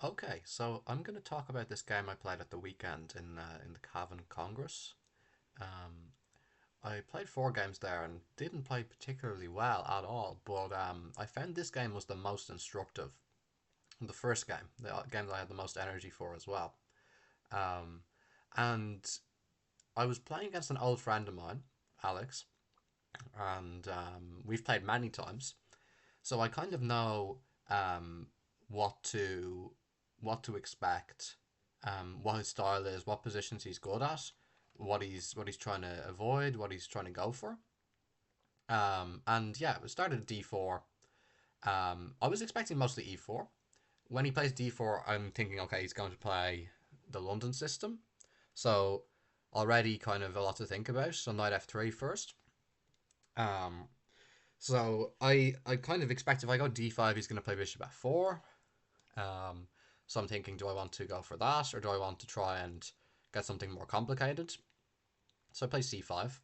Okay, so I'm going to talk about this game I played at the weekend in the Cavan Congress. Um, I played four games there and didn't play particularly well at all, but I found this game was the most instructive. The first game, the game that I had the most energy for as well. Um, and I was playing against an old friend of mine, Alex, and we've played many times, so I kind of know um, what to what to expect, what his style is, what positions he's good at, what he's trying to avoid, what he's trying to go for. And yeah, it started at D4. I was expecting mostly E4. When he plays D4, I'm thinking, okay, he's going to play the London system. So already kind of a lot to think about. So knight F3 first. Um, so I kind of expect if I go D5, he's going to play bishop F4. Um, so I'm thinking, do I want to go for that, or do I want to try and get something more complicated? So I play C5.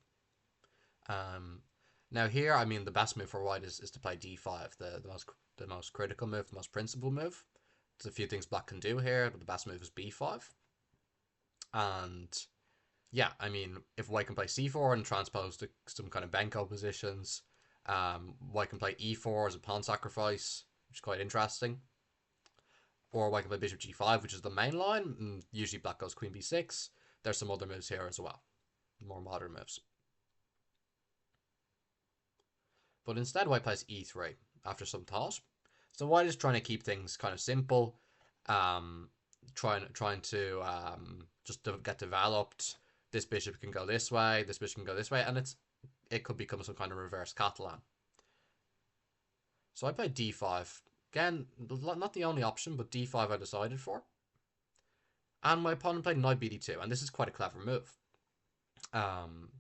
Um, Now here, I mean, the best move for white is to play D5, the most critical move, the most principal move. There's a few things black can do here, but the best move is B5. And yeah, I mean, if white can play C4 and transpose to some kind of Benko positions, white can play E4 as a pawn sacrifice, which is quite interesting. Or white can play bishop G5, which is the main line. And usually black goes queen B6. There's some other moves here as well, more modern moves. But instead, white plays E3 after some thought. So white is trying to keep things kind of simple, um, trying to just get developed. This bishop can go this way. This bishop can go this way, and it could become some kind of reverse Catalan. So I played D5 again. Not the only option, but D5 I decided for. And my opponent played knight BD2, and this is quite a clever move. Um,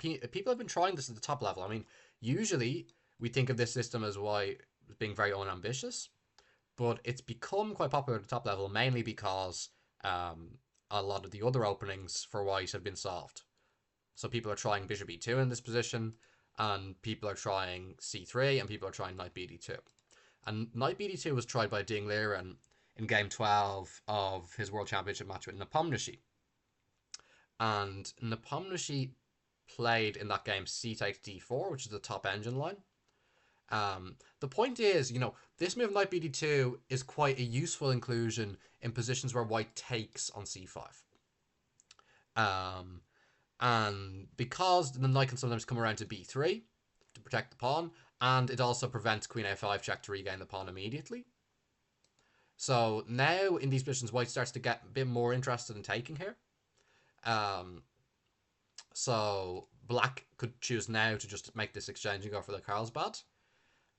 People have been trying this at the top level. I mean, usually we think of this system as white being very unambitious, but it's become quite popular at the top level mainly because um, a lot of the other openings for white have been solved. So people are trying bishop e2 in this position, and people are trying c3, and people are trying knight bd2. And knight bd2 was tried by Ding Liren in game 12 of his world championship match with Nepomniachtchi. And Nepomniachtchi played in that game c takes d4, which is the top engine line. The point is, this move knight bd2 is quite a useful inclusion in positions where white takes on c5. Um, and because the knight can sometimes come around to b3 to protect the pawn, and it also prevents queen a5 check to regain the pawn immediately. So now in these positions, white starts to get a bit more interested in taking here. Um, so black could choose now to just make this exchange and go for the Carlsbad.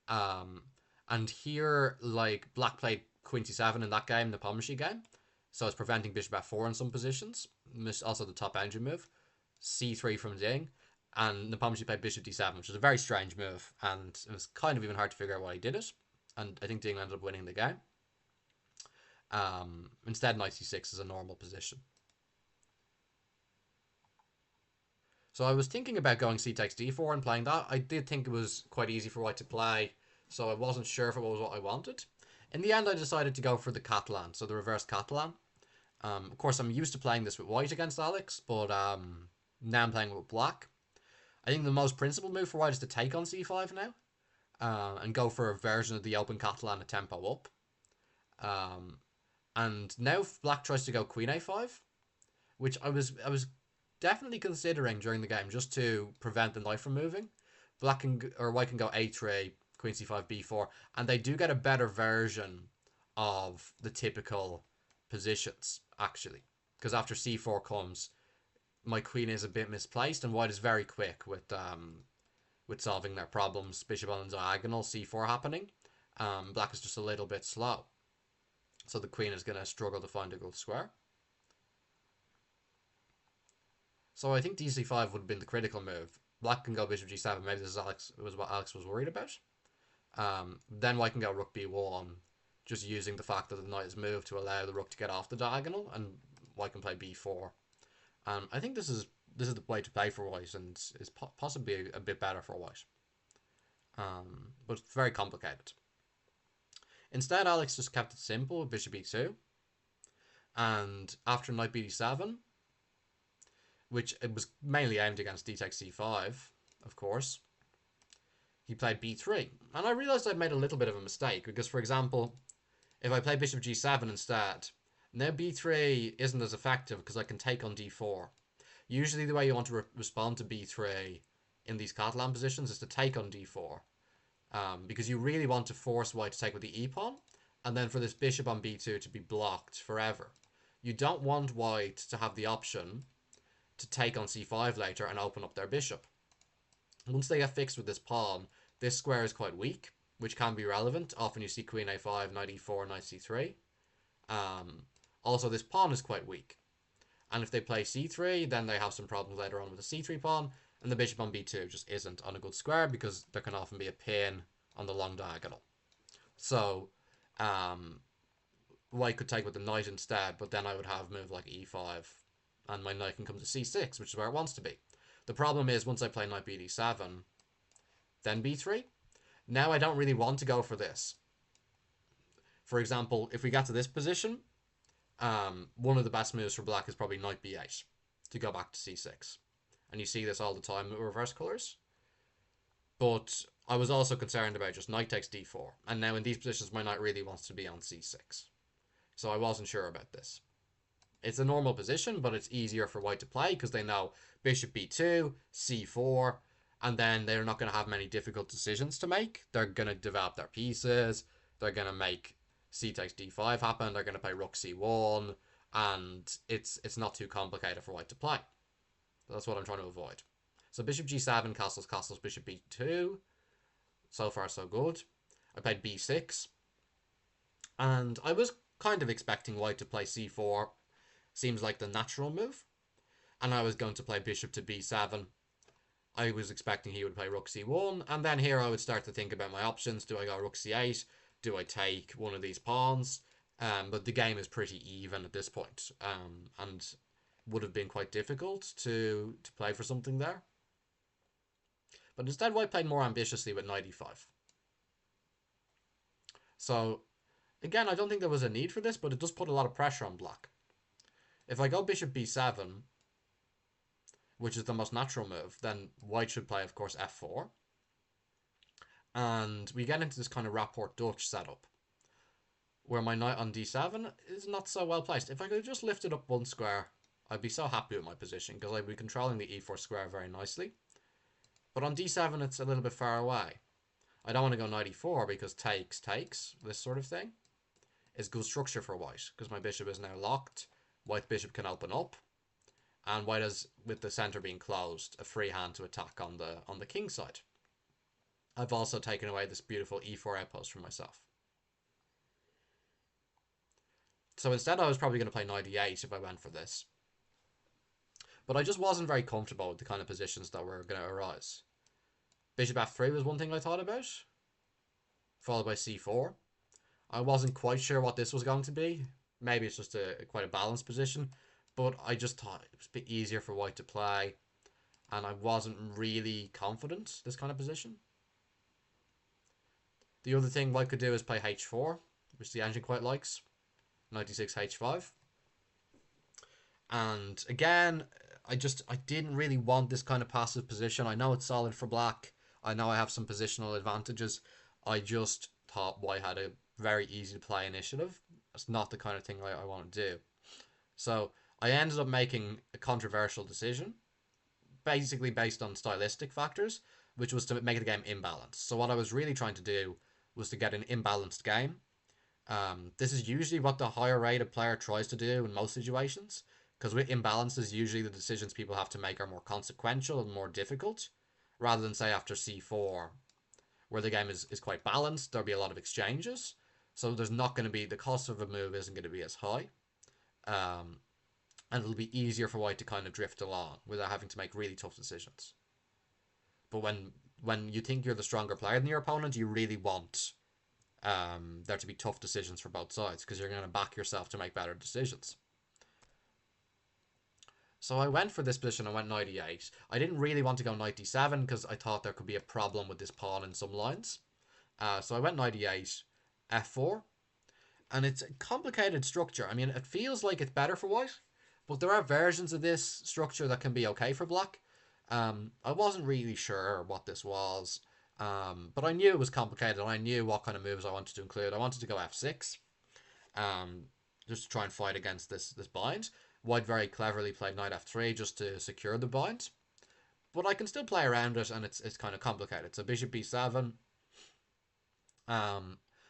Um, and here, like, black played queen c7 in that game, the Pommershy game. So it's preventing bishop f4 in some positions. Also the top engine move. c3 from Ding. And Nepomniachtchi played bishop d7, which is a very strange move. And it was kind of even hard to figure out why he did it. And I think Ding ended up winning the game. Instead, knight c6 is a normal position. So I was thinking about going c takes d4 and playing that. I did think it was quite easy for white to play, so I wasn't sure if it was what I wanted. In the end, I decided to go for the Catalan, so the reverse Catalan. Of course, I'm used to playing this with white against Alex, but now I'm playing with black. I think the most principled move for white is to take on c5 now, and go for a version of the open Catalan a tempo up. Um, and now black tries to go queen a5, which I was definitely considering during the game just to prevent the knight from moving. Black can or white can go a3, queen c5, b4, and they do get a better version of the typical positions actually, because after c4 comes, my queen is a bit misplaced, and white is very quick with solving their problems. Bishop on diagonal, c4 happening. Black is just a little bit slow, so the queen is going to struggle to find a good square. So I think dc5 would have been the critical move. Black can go bishop g7. Maybe this is what Alex was worried about. Then white can go rook b1, just using the fact that the knight is moved to allow the rook to get off the diagonal, and white can play b4. I think this is the way to play for white, and is possibly a bit better for white. But it's very complicated. Instead, Alex just kept it simple with bishop e2. And after knight bd7, which it was mainly aimed against d takes c5, of course, he played b3. And I realized I'd made a little bit of a mistake because, for example, if I play bishop g7 instead, now b3 isn't as effective because I can take on d4. Usually the way you want to respond to b3 in these Catalan positions is to take on d4. Because you really want to force white to take with the e-pawn, and then for this bishop on b2 to be blocked forever. You don't want white to have the option to take on c5 later and open up their bishop. Once they get fixed with this pawn, this square is quite weak, which can be relevant. Often you see queen a5, knight e4, knight c3. Also, this pawn is quite weak. And if they play c3, then they have some problems later on with the c3 pawn, and the bishop on b2 just isn't on a good square because there can often be a pin on the long diagonal. So, white could take with the knight instead, but then I would have move like e5, and my knight can come to c6, which is where it wants to be. The problem is, once I play knight bd7, then b3, now I don't really want to go for this. For example, if we get to this position, one of the best moves for black is probably knight b8 to go back to c6. And you see this all the time with reverse colors. But I was also concerned about just knight takes d4. And now in these positions, my knight really wants to be on c6. So I wasn't sure about this. It's a normal position, but it's easier for white to play because they know bishop b2, c4, and then they're not going to have many difficult decisions to make. They're going to develop their pieces. They're going to make c takes d5 happen. They're going to play rook c1, and it's not too complicated for white to play. That's what I'm trying to avoid. So bishop g7, castles, castles, bishop b2. So far, so good. I played b6. And I was kind of expecting white to play c4. Seems like the natural move. And I was going to play bishop to b7. I was expecting he would play rook c1. And then here I would start to think about my options. Do I go rook c8? Do I take one of these pawns? But the game is pretty even at this point. And would have been quite difficult to play for something there. But instead, white played more ambitiously with knight e5. So, again, I don't think there was a need for this, but it does put a lot of pressure on black. If I go bishop b7, which is the most natural move, then white should play, of course, f4. And we get into this kind of rapport Dutch setup, where my knight on d7 is not so well placed. If I could just lift it up one square, I'd be so happy with my position, because I'd be controlling the e4 square very nicely. But on d7, it's a little bit far away. I don't want to go knight e4, because takes, this sort of thing, is good structure for white, because my bishop is now locked. White bishop can open up, and white has, with the center being closed, a free hand to attack on the king side. I've also taken away this beautiful e4 outpost for myself. So instead I was probably going to play knight e8 if I went for this. But I just wasn't very comfortable with the kind of positions that were going to arise. Bishop f3 was one thing I thought about, followed by c4. I wasn't quite sure what this was going to be. Maybe it's just quite a balanced position, but I just thought it was a bit easier for white to play, and I wasn't really confident this kind of position. The other thing white could do is play h4, which the engine quite likes. Knight d6, h5. And again, I didn't really want this kind of passive position. I know it's solid for black. I know I have some positional advantages. I just thought white had a very easy to play initiative. That's not the kind of thing I want to do. So I ended up making a controversial decision, basically based on stylistic factors, which was to make the game imbalanced. So what I was really trying to do was to get an imbalanced game. This is usually what the higher rated player tries to do in most situations, because with imbalances, usually the decisions people have to make are more consequential and more difficult, rather than, say, after c4, where the game is quite balanced. There'll be a lot of exchanges, so there's not going to be, the cost of a move isn't going to be as high, and it'll be easier for white to kind of drift along without having to make really tough decisions. But when you think you're the stronger player than your opponent, you really want there to be tough decisions for both sides, because you're going to back yourself to make better decisions. So I went for this position. I went knight e8. I didn't really want to go knight d7 because I thought there could be a problem with this pawn in some lines. So I went knight e8, f4. And it's a complicated structure. I mean, it feels like it's better for white, but there are versions of this structure that can be okay for black. I wasn't really sure what this was, but I knew it was complicated. And I knew what kind of moves I wanted to include. I wanted to go f6, um, just to try and fight against this bind. White very cleverly played knight f3 just to secure the bind, but I can still play around it, and it's kind of complicated. So bishop b7.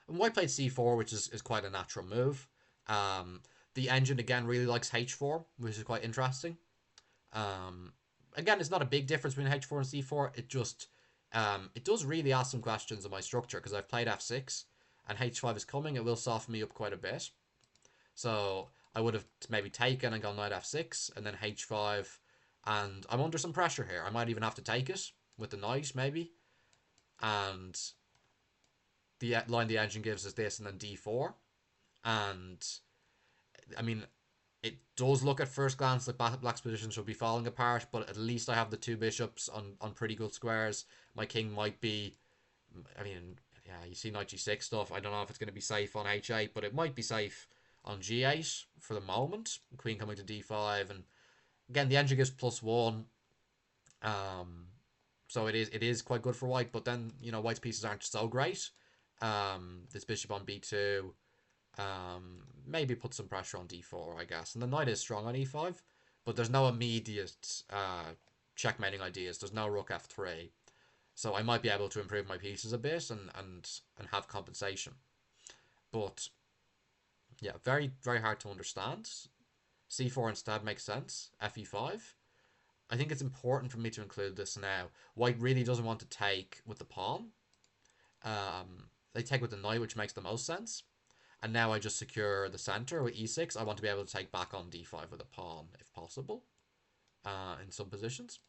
And white played c4, which is quite a natural move. The engine again really likes h4, which is quite interesting. Again, it's not a big difference between h4 and c4. It does really ask some questions of my structure, because I've played f6 and h5 is coming. It will soften me up quite a bit. So I would have maybe taken and gone knight f6 and then h5, and I'm under some pressure here. I might even have to take it with the knight maybe, and the line the engine gives is this, and then d4. And I mean, it does look at first glance like black's position should be falling apart, but at least I have the two bishops on pretty good squares. My king might be, I mean, yeah, you see knight g6 stuff. I don't know if it's going to be safe on h8, but it might be safe on g8 for the moment. Queen coming to d5, and again the engine gives +1. So it is quite good for white, but then white's pieces aren't so great. This bishop on b2, maybe put some pressure on d4, I guess. And the knight is strong on e5, but there's no immediate checkmating ideas. There's no rook f3, so I might be able to improve my pieces a bit and have compensation. But yeah, very very hard to understand. c4 instead makes sense. fe5. I think it's important for me to include this now. White really doesn't want to take with the pawn. They take with the knight, which makes the most sense. And now I just secure the center with e6. I want to be able to take back on d5 with a pawn, if possible, in some positions.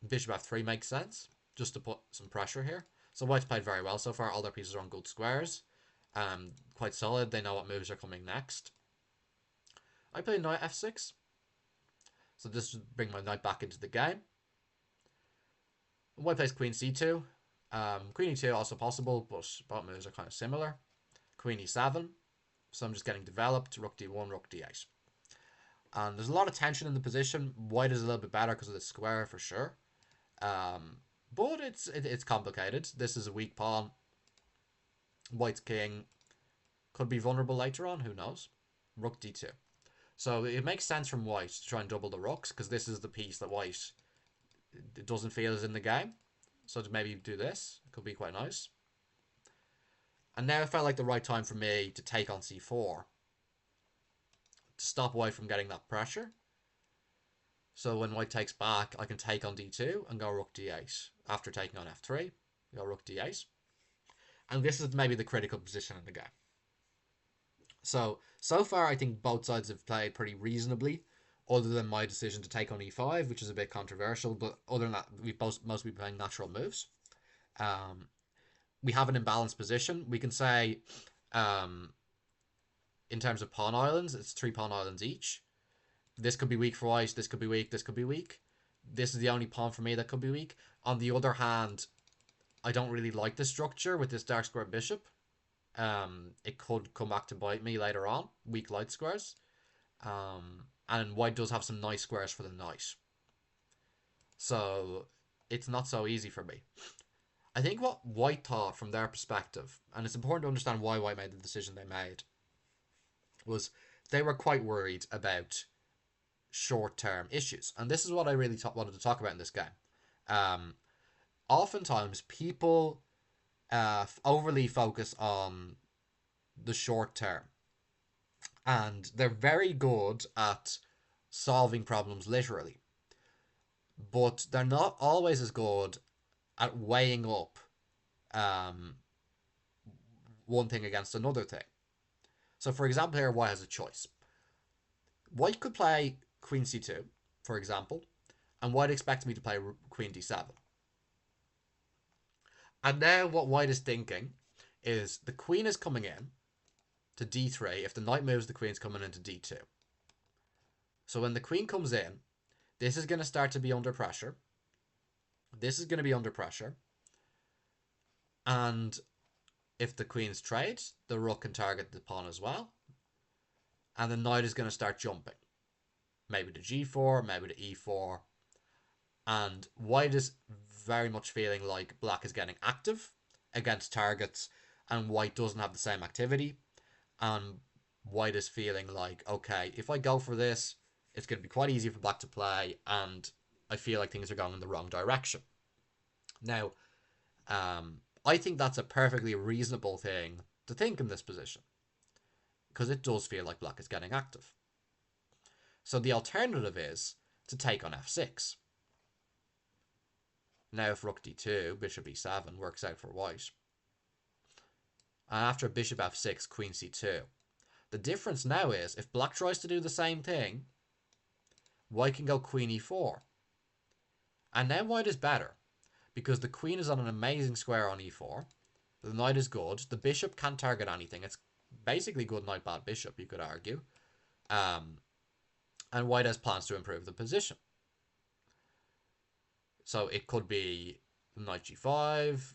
Bishop f3 makes sense, just to put some pressure here. So white's played very well so far. All their pieces are on good squares. Quite solid. They know what moves are coming next. I play knight f6. So this should bring my knight back into the game. White plays queen c2. Queen e2 also possible, but both moves are kind of similar. Queen e7. So I'm just getting developed. Rook d1, rook d8. And there's a lot of tension in the position. White is a little bit better because of the square for sure. But it's complicated. This is a weak pawn. White's king could be vulnerable later on. Who knows? Rook d2. So it makes sense from white to try and double the rooks, because this is the piece that white doesn't feel is in the game. So to maybe do this, it could be quite nice. And now it felt like the right time for me to take on c4 to stop white from getting that pressure. So when white takes back, I can take on d2 and go rook d8. After taking on f3, go rook d8. And this is maybe the critical position in the game. So far, I think both sides have played pretty reasonably, other than my decision to take on e5, which is a bit controversial. But other than that, we've mostly been playing natural moves. We have an imbalanced position. We can say, in terms of pawn islands, it's 3 pawn islands each. This could be weak for white. This could be weak. This could be weak. This is the only pawn for me that could be weak. On the other hand, I don't really like the structure with this dark square bishop. It could come back to bite me later on. Weak light squares. And white does have some nice squares for the knight. So it's not so easy for me. I think what white thought from their perspective, and it's important to understand why white made the decision they made, was they were quite worried about short-term issues. And this is what I really wanted to talk about in this game. Oftentimes, people overly focus on the short term, and they're very good at solving problems literally, but they're not always as good at weighing up one thing against another thing. So for example, here white has a choice. White could play queen c2, for example, and white expects me to play queen d7. And now what white is thinking is the queen is coming in to d3. If the knight moves, the queen's coming into d2. So when the queen comes in, this is going to start to be under pressure. This is going to be under pressure. And if the queen's trade, the rook can target the pawn as well. And the knight is going to start jumping. Maybe to g4, maybe to e4. And white is very much feeling like black is getting active against targets, and white doesn't have the same activity. And white is feeling like, okay, if I go for this, it's going to be quite easy for black to play, and I feel like things are going in the wrong direction. Now, I think that's a perfectly reasonable thing to think in this position, because it does feel like black is getting active. So the alternative is to take on f6. Now if rook d2, bishop e7 works out for white. And after bishop f6, queen c2. The difference now is, if black tries to do the same thing, white can go queen e4. And now white is better, because the queen is on an amazing square on e4. The knight is good. The bishop can't target anything. It's basically good knight, bad bishop, you could argue. And white has plans to improve the position. So it could be knight g5,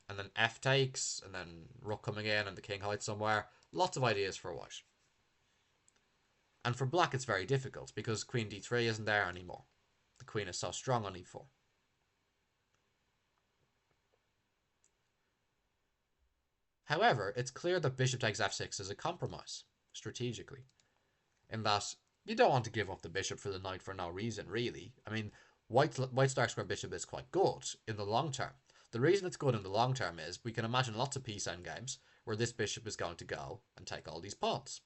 and then f takes, and then rook coming in, and the king hides somewhere. Lots of ideas for white. And for black, it's very difficult, because queen d3 isn't there anymore. The queen is so strong on e4. However, it's clear that bishop takes f6 is a compromise, strategically, in that you don't want to give up the bishop for the knight for no reason, really. I mean, white's dark square bishop is quite good in the long term. The reason it's good in the long term is we can imagine lots of peace endgames where this bishop is going to go and take all these pawns.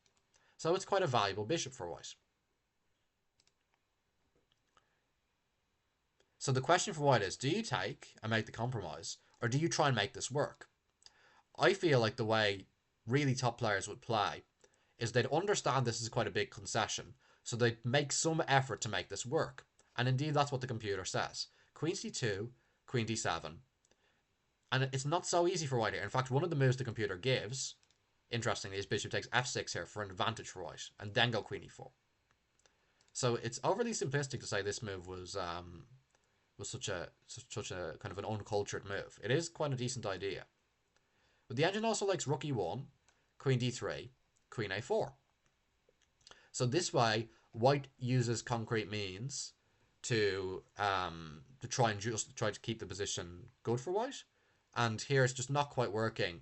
So it's quite a valuable bishop for white. So the question for white is, do you take and make the compromise, or do you try and make this work? I feel like the way really top players would play is they'd understand this is quite a big concession, so they'd make some effort to make this work. And indeed, that's what the computer says. Queen c2, queen d7. And it's not so easy for white here. In fact, one of the moves the computer gives, interestingly, is bishop takes f6 here for an advantage for white, and then go queen e4. So it's overly simplistic to say this move was such a kind of an uncultured move. It is quite a decent idea. But the engine also likes rook e1, queen d3, queen a4. So this way, white uses concrete means to try to keep the position good for white. And here it's just not quite working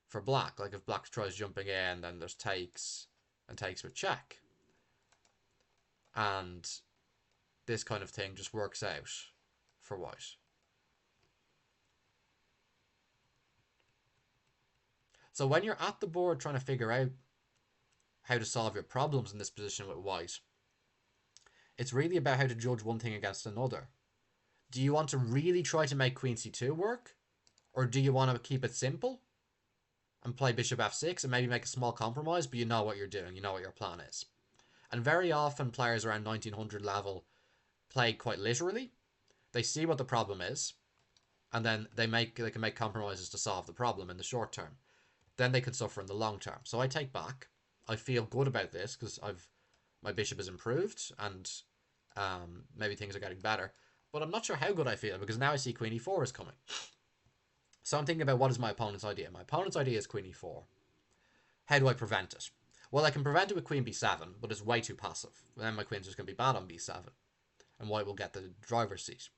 for black. Like if black tries jumping in, then there's takes and takes with check. And this kind of thing just works out for white. So when you're at the board trying to figure out how to solve your problems in this position with white, it's really about how to judge one thing against another. Do you want to really try to make queen c2 work? Or do you want to keep it simple and play bishop f6 and maybe make a small compromise, but you know what you're doing, you know what your plan is? And very often players around 1900 level play quite literally. They see what the problem is, and then they can make compromises to solve the problem in the short term. Then they can suffer in the long term. So I take back. I feel good about this because my bishop has improved, and maybe things are getting better. But I'm not sure how good I feel, because now I see queen e4 is coming. So I'm thinking about, what is my opponent's idea? My opponent's idea is queen e4. How do I prevent it? Well, I can prevent it with queen b7, but it's way too passive. Then my queen's just going to be bad on b7, and white will get the driver's seat.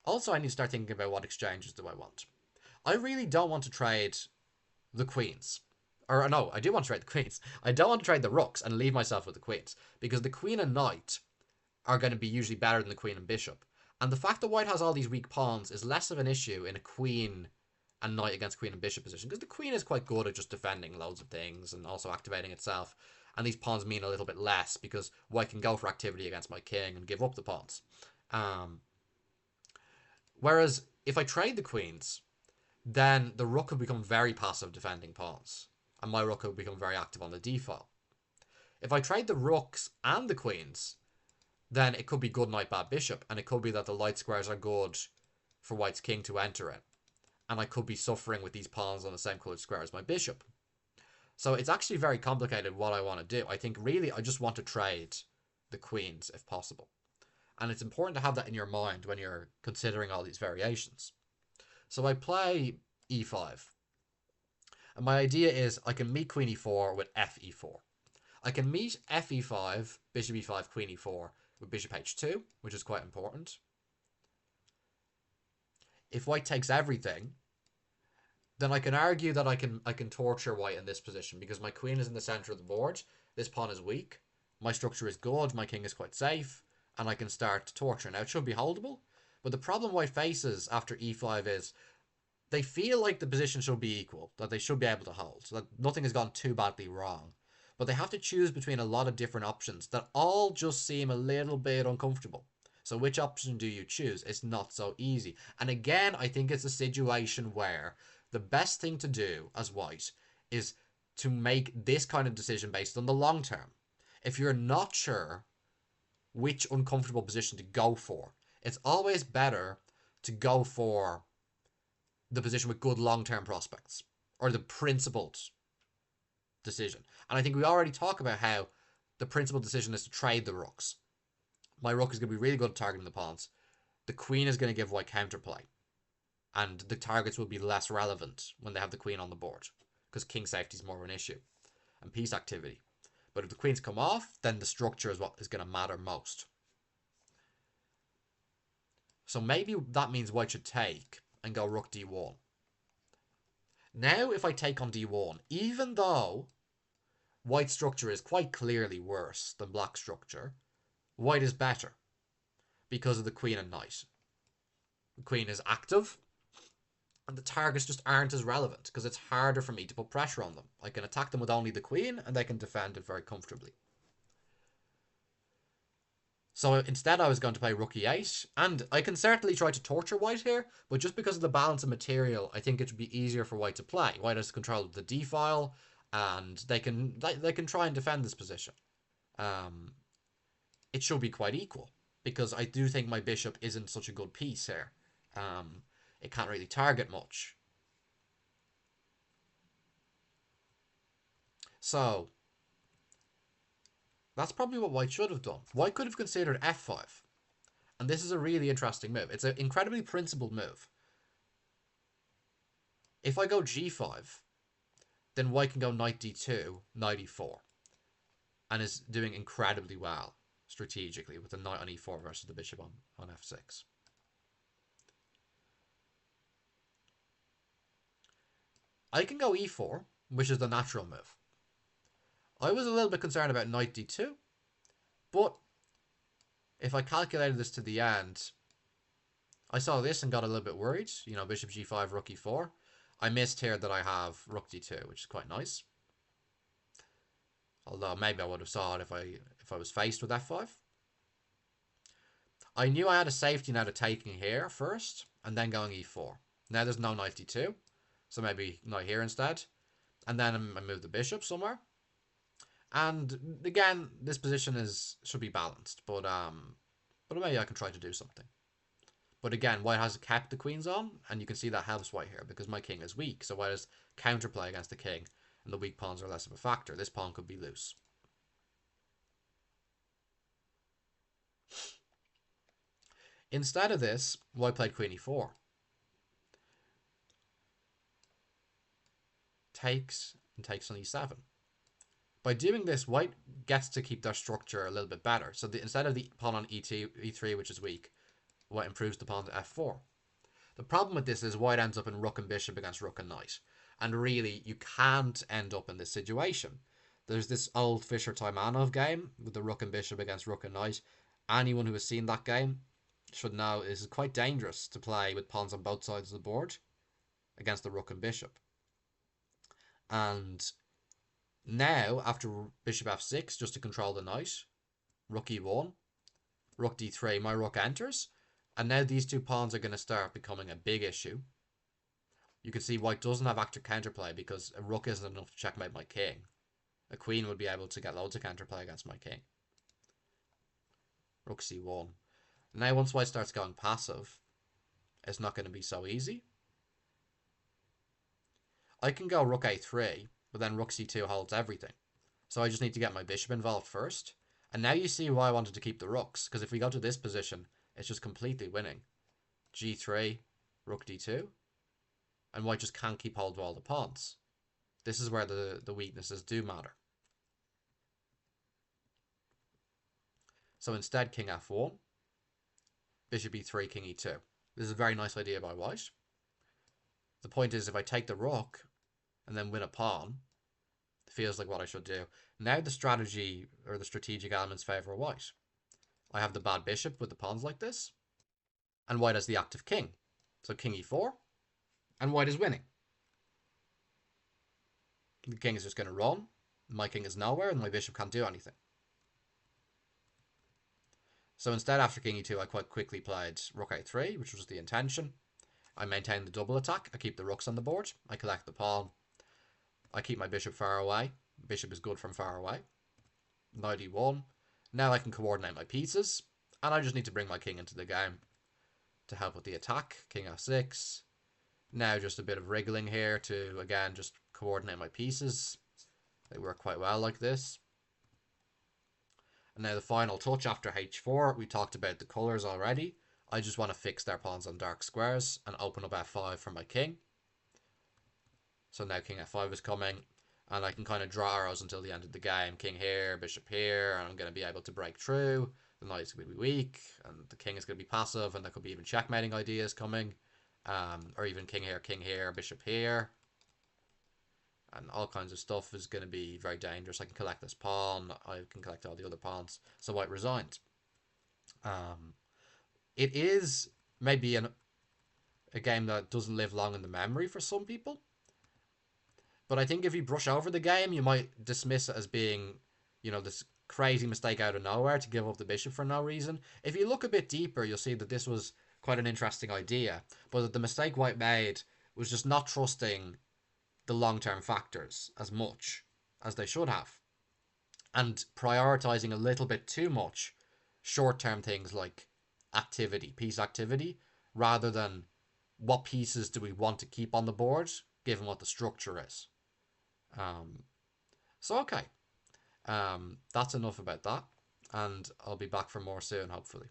Also, I need to start thinking about what exchanges do I want. I really don't want to trade the queens. Or no, I do want to trade the queens. I don't want to trade the rooks and leave myself with the queens, because the queen and knight are going to be usually better than the queen and bishop. And the fact that white has all these weak pawns is less of an issue in a queen and knight against queen and bishop position, because the queen is quite good at just defending loads of things and also activating itself. And these pawns mean a little bit less, because white can go for activity against my king and give up the pawns. Whereas if I trade the queens, then the rook will become very passive defending pawns, and my rook will become very active on the d file. If I trade the rooks and the queens, then it could be good knight, bad bishop, and it could be that the light squares are good for white's king to enter in, and I could be suffering with these pawns on the same coloured square as my bishop. So it's actually very complicated what I want to do. I think really I just want to trade the queens if possible. And it's important to have that in your mind when you're considering all these variations. So I play e5. And my idea is I can meet queen e4 with fe4. I can meet fe5, bishop e5, queen e4 with bishop h2, which is quite important. If white takes everything, then I can argue that I can torture white in this position because my queen is in the center of the board. This pawn is weak. My structure is good. My king is quite safe. And I can start torture. Now, it should be holdable. But the problem white faces after e5 is they feel like the position should be equal, that they should be able to hold, so that nothing has gone too badly wrong. But they have to choose between a lot of different options that all just seem a little bit uncomfortable. So which option do you choose? It's not so easy. And again, I think it's a situation where the best thing to do as white is to make this kind of decision based on the long term. If you're not sure which uncomfortable position to go for, it's always better to go for the position with good long-term prospects or the principled decision. And I think we already talk about how the principled decision is to trade the rooks. My rook is going to be really good at targeting the pawns. The queen is going to give white counterplay. And the targets will be less relevant when they have the queen on the board because king safety is more of an issue and piece activity. But if the queens come off, then the structure is what is going to matter most. So maybe that means white should take and go rook d1. Now if I take on d1, even though white structure is quite clearly worse than black structure, white is better because of the queen and knight. The queen is active, and the targets just aren't as relevant because it's harder for me to put pressure on them. I can attack them with only the queen, and they can defend it very comfortably. So instead I was going to play rook e8, and I can certainly try to torture white here, but just because of the balance of material, I think it would be easier for white to play. White has control of the d-file, and they can try and defend this position. It should be quite equal, because I do think my bishop isn't such a good piece here. It can't really target much. So that's probably what white should have done. White could have considered f5. And this is a really interesting move. It's an incredibly principled move. If I go g5, then white can go knight d2, knight e4. And is doing incredibly well strategically with the knight on e4 versus the bishop on f6. I can go e4, which is the natural move. I was a little bit concerned about knight d2, but if I calculated this to the end, I saw this and got a little bit worried. You know, bishop g5, rook e4. I missed here that I have rook d2, which is quite nice. Although maybe I would have saw it if I was faced with f5. I knew I had a safety net of taking here first, and then going e4. Now there's no knight d2, so maybe knight here instead. And then I move the bishop somewhere. And again, this position should be balanced, but maybe I can try to do something. But again, white has kept the queens on, and you can see that helps white here because my king is weak. So white has counterplay against the king, and the weak pawns are less of a factor. This pawn could be loose. Instead of this, white played queen e4. Takes and takes on e7. By doing this, white gets to keep their structure a little bit better. So instead of the pawn on e3, which is weak, white improves the pawn to f4. The problem with this is white ends up in rook and bishop against rook and knight. And really, you can't end up in this situation. There's this old Fischer-Taimanov game with the rook and bishop against rook and knight. Anyone who has seen that game should know it is quite dangerous to play with pawns on both sides of the board against the rook and bishop. And now, after bishop f6, just to control the knight, rook e1, rook d3, my rook enters. And now these two pawns are going to start becoming a big issue. You can see white doesn't have active counterplay because a rook isn't enough to checkmate my king. A queen would be able to get loads of counterplay against my king. Rook c1. Now once white starts going passive, it's not going to be so easy. I can go rook a3, but then rook c2 holds everything. So I just need to get my bishop involved first. And now you see why I wanted to keep the rooks, because if we go to this position, it's just completely winning. g3, rook d2, and white just can't keep hold of all the pawns. This is where the weaknesses do matter. So instead, king f1, bishop e3, king e2. This is a very nice idea by white. The point is, if I take the rook and then win a pawn, it feels like what I should do. Now the strategy or the strategic elements favour white. I have the bad bishop with the pawns like this, and white has the active king. So king e4, and white is winning. The king is just going to run. My king is nowhere, and my bishop can't do anything. So instead, after king e2, I quite quickly played rook a3, which was the intention. I maintain the double attack. I keep the rooks on the board. I collect the pawn. I keep my bishop far away. Bishop is good from far away. Knight e1. Now I can coordinate my pieces, and I just need to bring my king into the game to help with the attack. King f6. Now just a bit of wriggling here to, again, just coordinate my pieces. They work quite well like this. And now the final touch after h4, we talked about the colours already. I just want to fix their pawns on dark squares and open up f5 for my king. So now king f5 is coming, and I can kind of draw arrows until the end of the game. King here, bishop here, and I'm going to be able to break through. The knight is going to be weak, and the king is going to be passive, and there could be even checkmating ideas coming. Or even king here, bishop here. And all kinds of stuff is going to be very dangerous. I can collect this pawn. I can collect all the other pawns. So white resigned. It is maybe a game that doesn't live long in the memory for some people. But I think if you brush over the game, you might dismiss it as being, this crazy mistake out of nowhere to give up the bishop for no reason. If you look a bit deeper, you'll see that this was quite an interesting idea. But that the mistake white made was just not trusting the long-term factors as much as they should have, and prioritizing a little bit too much short-term things like activity, piece activity, rather than what pieces do we want to keep on the board given what the structure is. So okay, that's enough about that, and I'll be back for more soon, hopefully.